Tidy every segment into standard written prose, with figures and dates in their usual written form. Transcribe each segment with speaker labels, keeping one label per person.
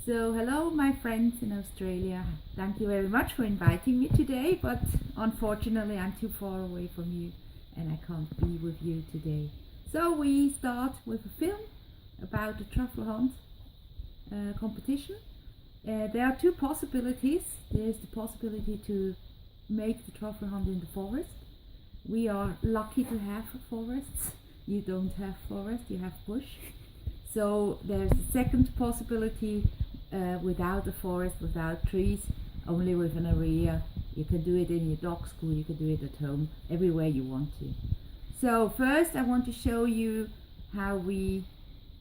Speaker 1: So hello my friends in Australia, thank you very much for inviting me today, but unfortunately I'm too far away from you and I can't be with you today. So we start with a film about the truffle hunt competition. There are two possibilities. There's the possibility to make the truffle hunt in the forest. We are lucky to have forests. You don't have forest, you have bush. So there's a second possibility without a forest, without trees, only with an area. You can do it in your dog school, you can do it at home, everywhere you want to. So first I want to show you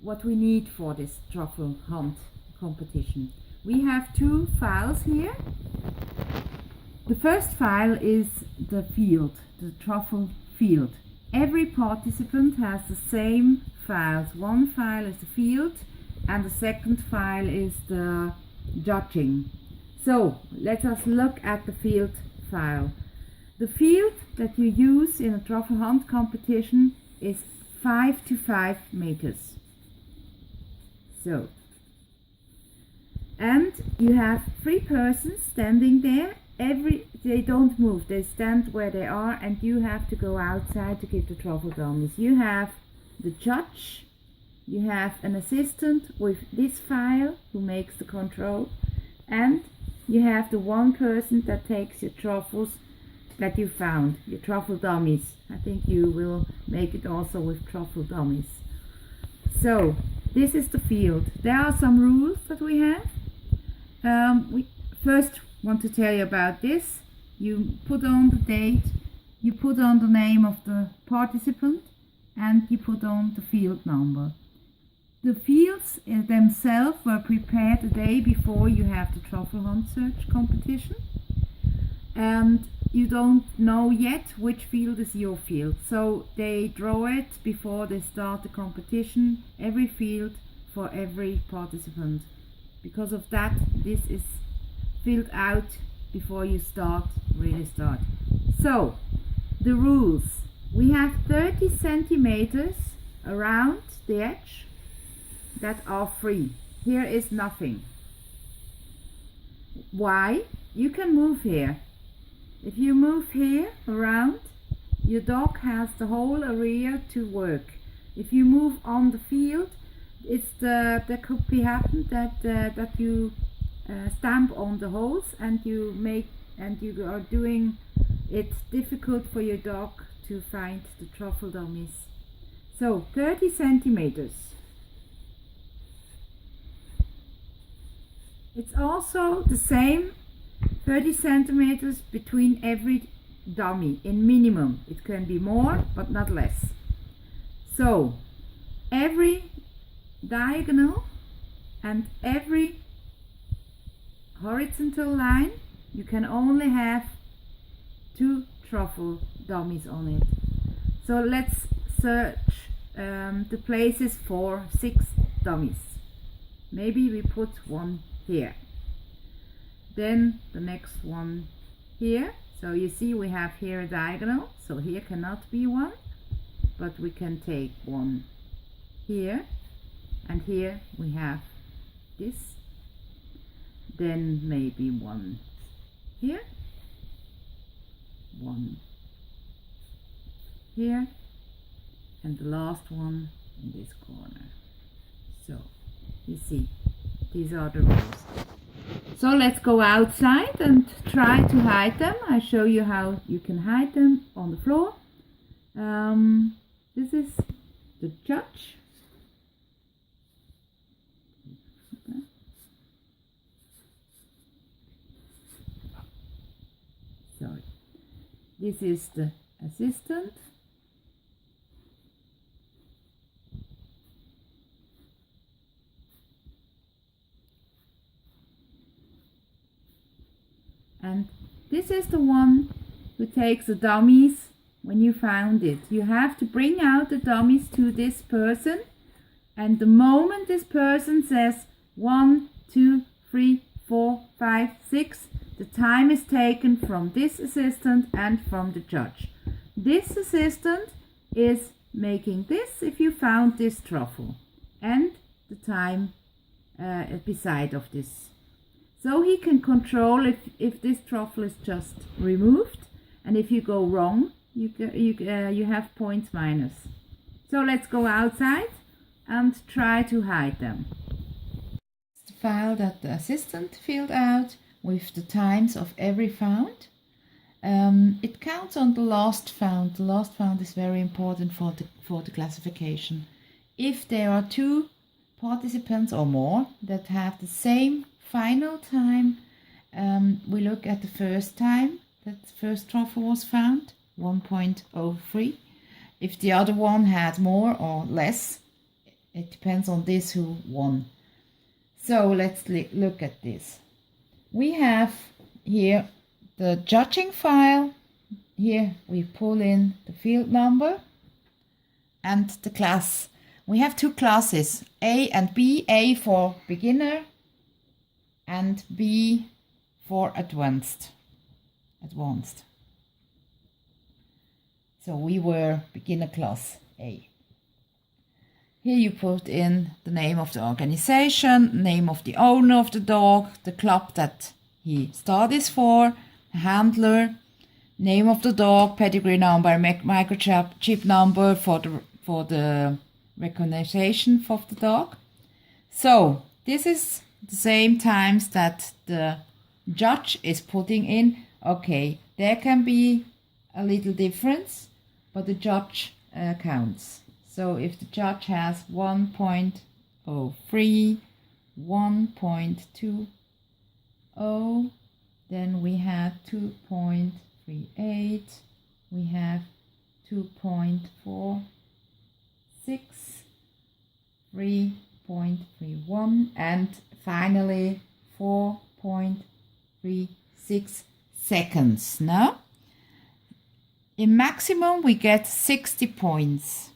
Speaker 1: what we need for this truffle hunt competition. We have two files here. The first file is the field, the truffle field. Every participant has the same files. One file is the field and the second file is the judging. So let us look at the field file. The field that you use in a truffle hunt competition is 5 to 5 meters. So, and you have 3 persons standing there. They don't move, they stand where they are, and you have to go outside to give the truffle dummies. You have the judge, you have an assistant with this file who makes the control, and you have the one person that takes your truffles that you found, your truffle dummies. I think you will make it also with truffle dummies. So this is the field. There are some rules that we have. We first want to tell you about this. You put on the date, you put on the name of the participant, and you put on the field number. The fields themselves were prepared the day before you have the truffle hunt search competition, and you don't know yet which field is your field, so they draw it before they start the competition, every field for every participant. Because of that, this is filled out before you really start. So the rules: we have 30 centimeters around the edge that are free. Here is nothing. Why? You can move here. If you move here around, your dog has the whole area to work. If you move on the field, there could be happen that you stamp on the holes and you are doing it difficult for your dog to find the truffle dummies. So 30 centimeters. It's also the same 30 centimeters between every dummy in minimum. It can be more but not less. So every diagonal and every horizontal line, you can only have 2 truffle dummies on it. So let's search the places for 6 dummies. Maybe we put one here, then the next one here. So you see we have here a diagonal, so here cannot be one, but we can take one here, and here we have this, then maybe one here, one here, and the last one in this corner. So you see, these are the rules. So let's go outside and try to hide them. I show you how you can hide them on the floor. This is the judge. Sorry. This is the assistant. And this is the one who takes the dummies when you found it. You have to bring out the dummies to this person, and the moment this person says 1, 2, 3, 4, 5, 6, the time is taken from this assistant and from the judge. This assistant is making this if you found this truffle, and the time beside of this. So he can control if this truffle is just removed, and if you go wrong, you have points minus. So let's go outside and try to hide them. The file that the assistant filled out with the times of every found. It counts on the last found. The last found is very important for the classification. If there are 2 participants or more that have the same final time, we look at the first time that the first truffle was found, 1.03. If the other one had more or less, it depends on this who won. So let's look at this. We have here the judging file. Here we pull in the field number and the class. We have 2 classes, A and B. A for beginner and B for advanced. So we were beginner class A. Here you put in the name of the organization, name of the owner of the dog, the club that he studies for, handler, name of the dog, pedigree number, microchip number for the recognition of the dog. So this is the same times that the judge is putting in. Okay, there can be a little difference, but the judge counts. So if the judge has 1.03, 1.20, then we have 2.38, we have 2.46, 3.31, and finally 4.36 seconds. Now, in maximum we get 60 points.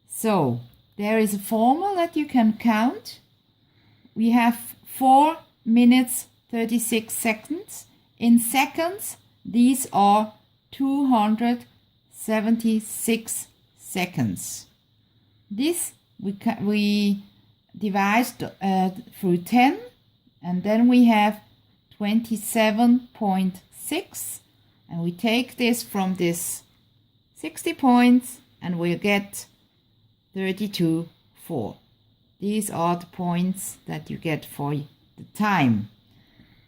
Speaker 1: So there is a formula that you can count. We have 4 minutes 36 seconds. In seconds, these are 276 seconds. This we divide through 10, and then we have 27.6, and we take this from this 60 points and we'll get 32.4. These are the points that you get for the time.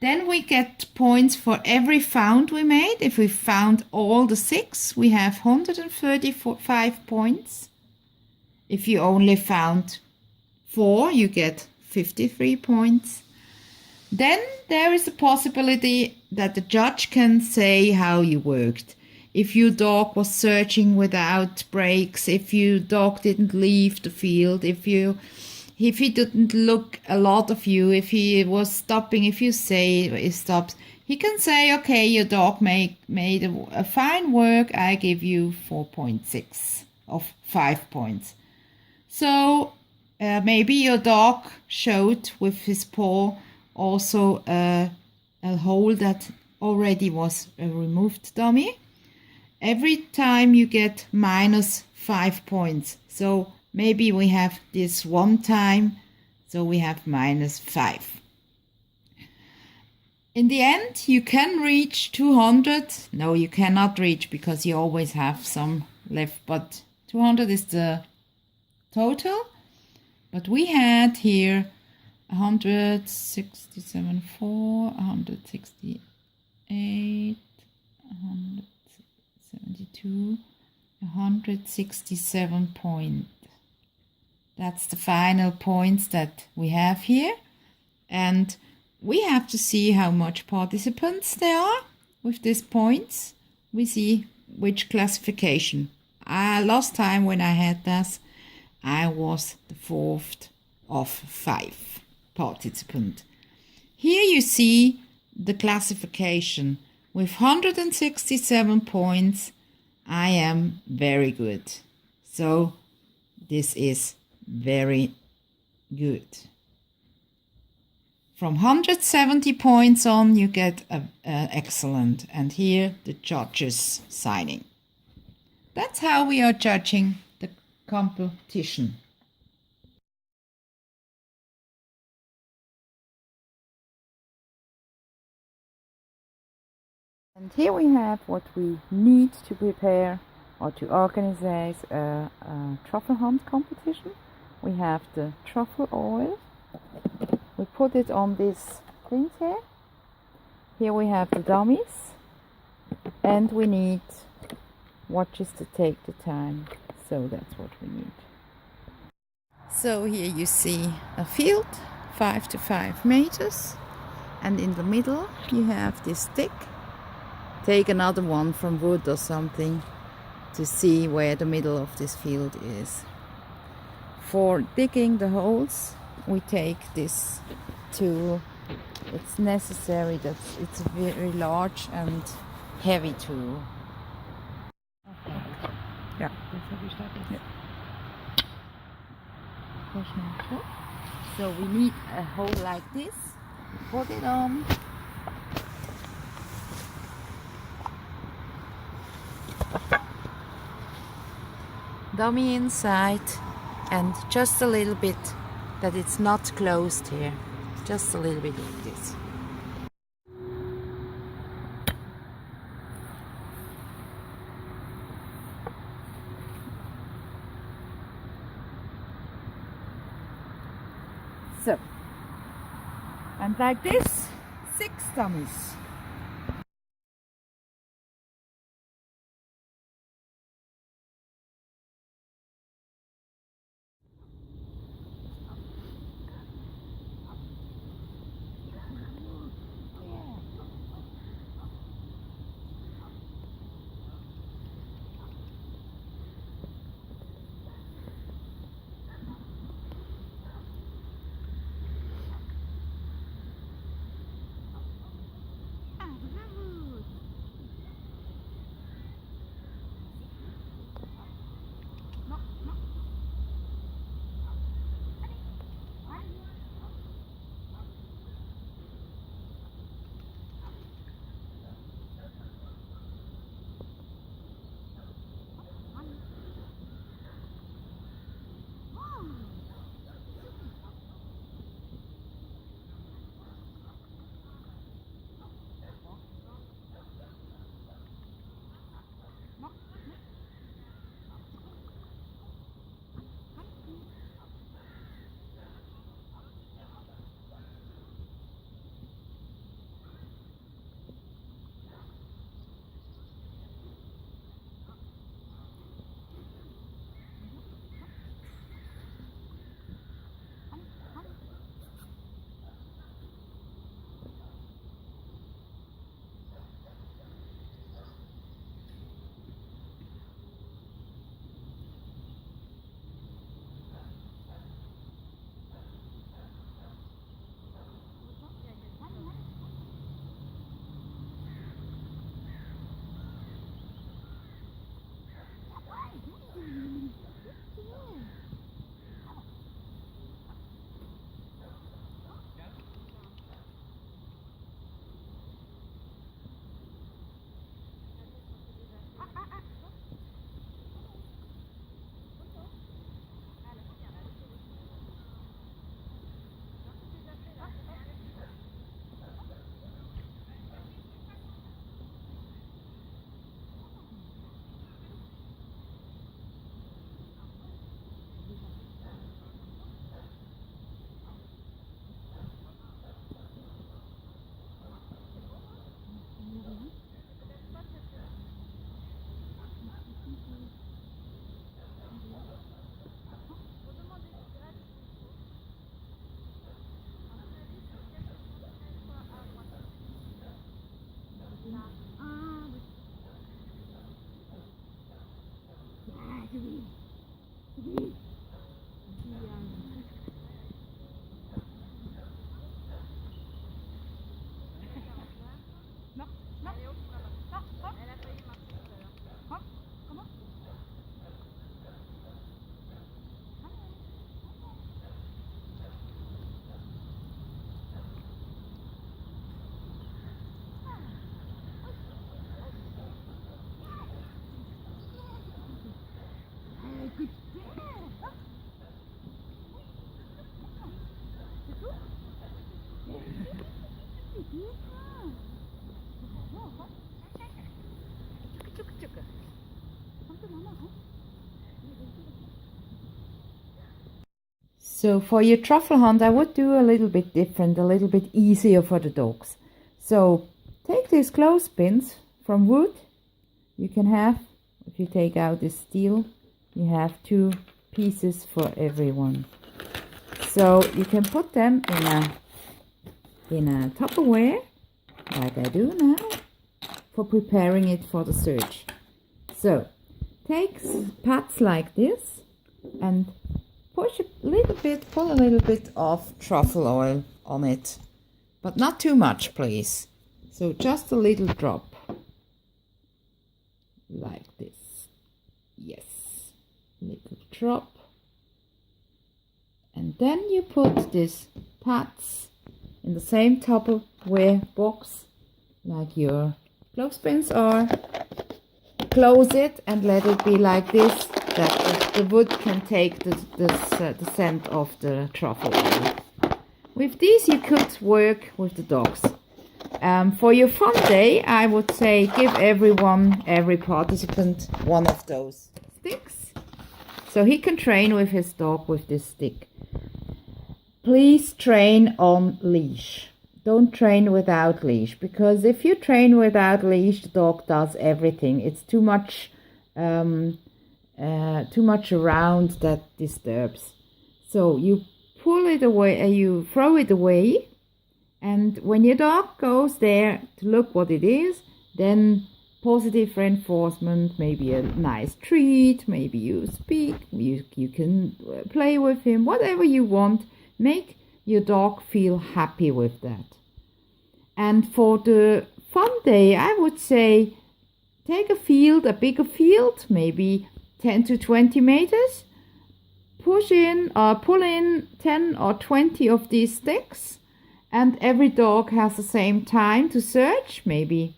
Speaker 1: Then we get points for every found we made. If we found all the 6, we have 135 points. If you only found 4, you get 53 points. Then there is a possibility that the judge can say how you worked. If your dog was searching without breaks, if your dog didn't leave the field, if he didn't look a lot of you, if he was stopping, if you say he stops, he can say, okay, your dog made a fine work, I give you 4.6 of 5 points. So maybe your dog showed with his paw also a hole that already was a removed dummy. Every time you get minus 5 points. So maybe we have this one time, so we have minus 5. In the end, you can reach 200. No, you cannot reach because you always have some left, but 200 is the total. But we had here 167.4, 168, 172, 167 points. That's the final points that we have here. And we have to see how much participants there are with these points. We see which classification. Last time when I had this, I was the 4th of 5 participants. Here you see the classification. With 167 points, I am very good. So this is very good. From 170 points on, you get excellent. And here the judges signing. That's how we are judging the competition. And here we have what we need to prepare or to organize a truffle hunt competition. We have the truffle oil. We put it on these things here. Here we have the dummies. And we need watches to take the time. So that's what we need. So here you see a field, 5 to 5 meters. And in the middle you have this stick. Take another one from wood or something to see where the middle of this field is. For digging the holes, we take this tool. It's necessary that it's a very large and heavy tool. Ja, das habe ich da jetzt. So we need a hole like this. Put it on. Dummy inside and just a little bit that it's not closed here. Just a little bit like this. So, and like this, 6 dummies. So for your truffle hunt, I would do a little bit different, a little bit easier for the dogs. So take these clothespins from wood. You can have, if you take out this steel, you have 2 pieces for everyone. So you can put them in a Tupperware, like I do now, for preparing it for the search. So take pads like this and pull a little bit of truffle oil on it, but not too much, please. So just a little drop, like this. Yes, little drop. And then you put these pads in the same Tupperware box like your clothespins are. Close it and let it be like this, that the wood can take the scent of the truffle oil. With these you could work with the dogs. For your fun day, I would say give every participant one of those sticks, so he can train with his dog with this stick. Please train on leash. Don't train without leash, because if you train without leash, the dog does everything. It's too much around that disturbs. So you pull it away, you throw it away, and when your dog goes there to look what it is, then positive reinforcement, maybe a nice treat, maybe you speak, you can play with him, whatever you want. Make your dog feel happy with that. And for the fun day, I would say take a bigger field, maybe 10 to 20 meters. Pull in 10 or 20 of these sticks, and every dog has the same time to search, maybe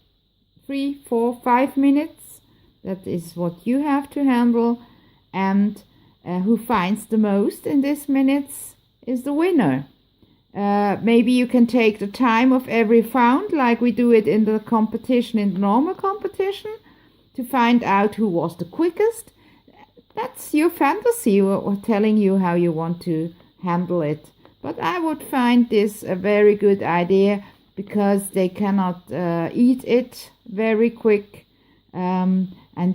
Speaker 1: 3, 4, 5 minutes. That is what you have to handle, and who finds the most in these minutes is the winner. Maybe you can take the time of every found, like we do it in the competition, in the normal competition, to find out who was the quickest. That's your fantasy, or telling you how you want to handle it. But I would find this a very good idea, because they cannot eat it very quick, and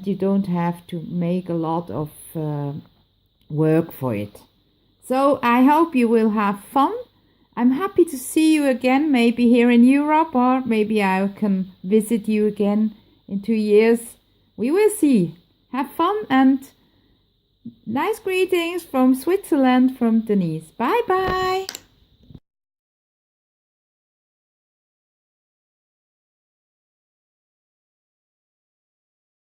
Speaker 1: you don't have to make a lot of work for it. So I hope you will have fun. I'm happy to see you again, maybe here in Europe, or maybe I can visit you again in 2 years. We will see. Have fun, and nice greetings from Switzerland, from Denise. Bye bye.